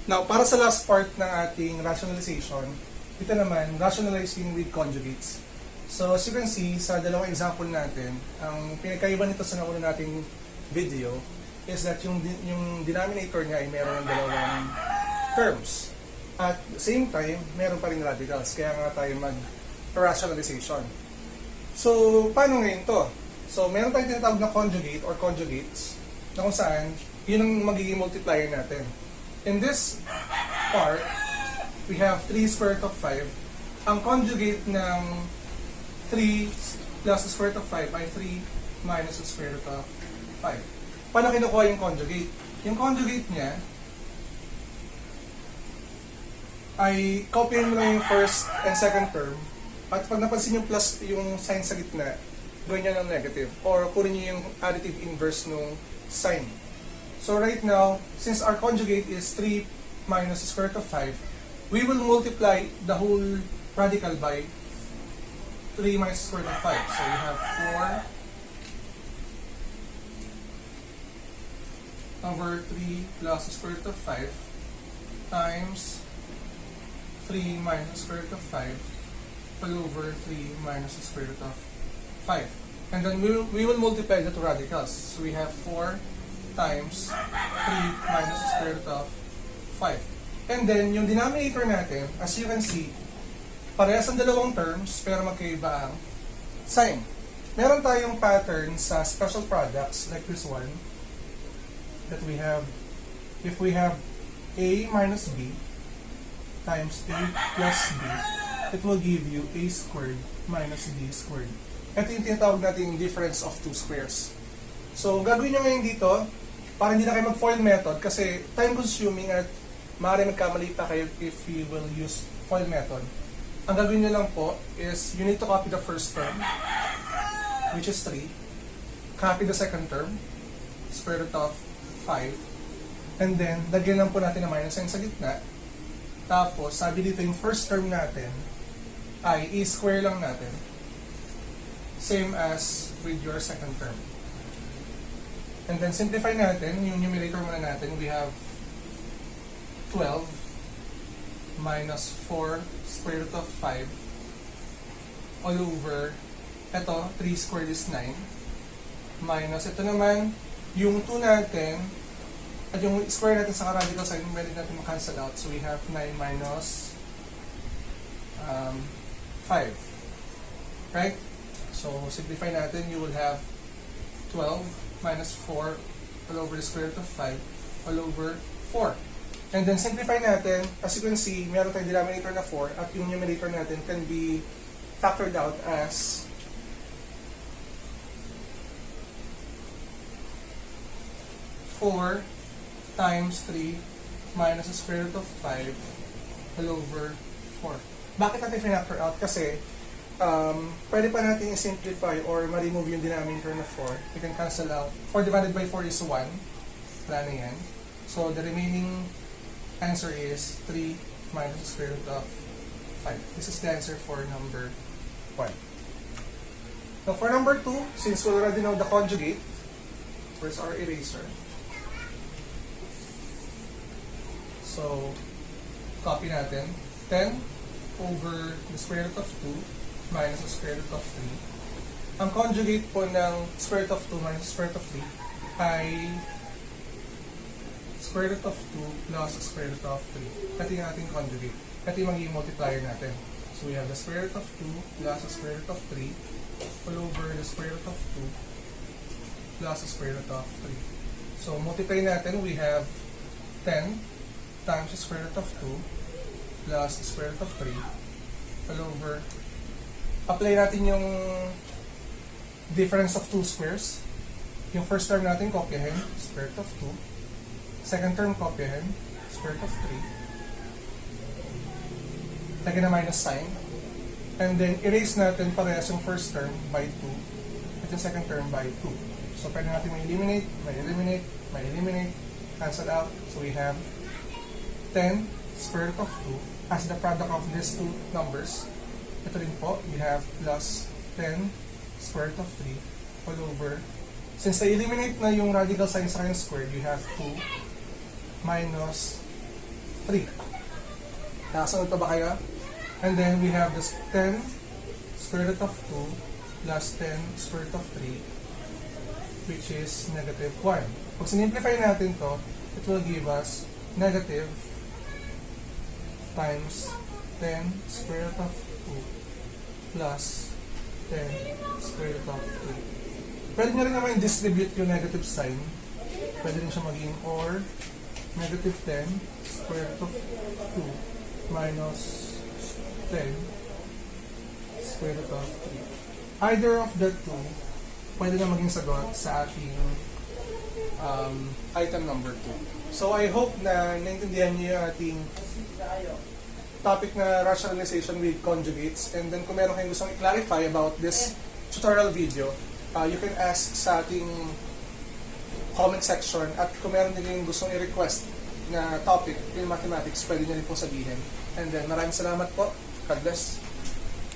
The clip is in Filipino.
Now, para sa last part ng ating rationalization, ito naman, rationalizing with conjugates. So, as you can see, sa dalawang example natin, ang pinagkaiba nito sa nauna nating video is that yung denominator niya ay meron ng dalawang terms. At the same time, meron pa rin radicals. Kaya nga tayo mag-rationalization. So, paano ngayon to? So, meron tayong tinatawag na conjugate or conjugates na kung saan, yun ang magiging multiplier natin. In this part, we have 3 square root of 5. Ang conjugate ng 3 plus the square root of 5 ay 3 minus the square root of 5. Paano kinukuha yung conjugate? Yung conjugate niya ay copyin mo lang yung first and second term at pag napansin yung plus yung sign sa gitna, gawin niya ng negative or kunin niyo yung additive inverse ng sign. So right now, since our conjugate is 3 minus the square root of 5, we will multiply the whole radical by 3 minus the square root of 5. So we have 4 over 3 plus the square root of 5 times 3 minus the square root of 5 all over 3 minus the square root of 5. And then we will multiply the two radicals. So we have 4 times 3 minus the square root of 5. And then, yung denominator natin, as you can see, parehas ang dalawang terms, pero magkaiba ang sign. Meron tayong pattern sa special products like this one, that we have, if we have A minus B times A plus B, it will give you A squared minus B squared. Ito yung tinatawag natin difference of two squares. So, gagawin nyo ngayon dito, para hindi na kayo mag-FOIL method, kasi time-consuming at maaaring magkamali pa kayo if you will use FOIL method. Ang gagawin nyo lang po is, you need to copy the first term, which is 3. Copy the second term, square root of 5. And then, lagyan lang po natin ng minus sign sa gitna. Tapos, sabi dito yung first term natin, ay i-square lang natin. Same as with your second term. And then, simplify natin, yung numerator muna natin, we have 12 minus 4 square root of 5 all over, ito, 3 squared is 9, minus, ito naman, yung 2 natin, at yung square natin sa radical sign, pwede natin mag-cancel out. So we have 9 minus 5. Right? So, simplify natin, you will have 12 minus 4 all over the square root of 5 all over 4. And then simplify natin, as you can see, meron tayong denominator na 4 at yung numerator natin can be factored out as 4 times 3 minus the square root of 5 all over 4. Bakit natin factor out? Kasi pwede pa natin i-simplify or ma-remove yung denominator na 4. We can cancel out. 4 divided by 4 is 1. Wala na yan. So, the remaining answer is 3 minus the square root of 5. This is the answer for number 1. Now, for number 2, since we already know the conjugate, where's our eraser? So, copy natin. 10 over the square root of 2 minus the square root of 3. Ang conjugate po ng square root of 2 minus the square root of 3 ay square root of 2 plus the square root of 3. Ito yung ating conjugate. Ito yung magiging multiplier natin. So we have the square root of 2 plus the square root of 3 all over the square root of 2 plus the square root of 3. So multiply natin, we have 10 times the square root of 2 plus the square root of 3 all over. Apply natin yung difference of two squares. Yung first term natin, kopyahin, square root of 2. Second term, kopyahin, square root of 3. Lagyan na minus sign. And then, erase natin parehas yung first term by 2 at yung second term by 2. So, pwede natin may-eliminate, may-eliminate, may-eliminate, cancel out. So, we have 10 square root of 2 as the product of these two numbers. Ito rin po, we have plus 10 square root of 3 all over. Since na-eliminate na yung radical sign sa kanyang squared, you have 2 minus 3. Nakasunod pa ba kayo? And then we have this 10 square root of 2 plus 10 square root of 3, which is negative 1. Pag sinimplify natin to, it will give us negative times 10 square root of 2 plus 10 square root of 3. Pwede nyo rin naman distribute yung negative sign. Pwede rin siya maging or negative 10 square root of 2 minus 10 square root of 3. Either of the two, pwede na maging sagot sa ating item number 2. So I hope na naintindihan niyo yung ating topic na rationalization with conjugates. And then kung meron kayong gustong i-clarify about this tutorial video, you can ask sa ating comment section. At kung meron din yung gustong i-request na topic in mathematics, pwede nyo rin po sabihin. And then maraming salamat po. God bless.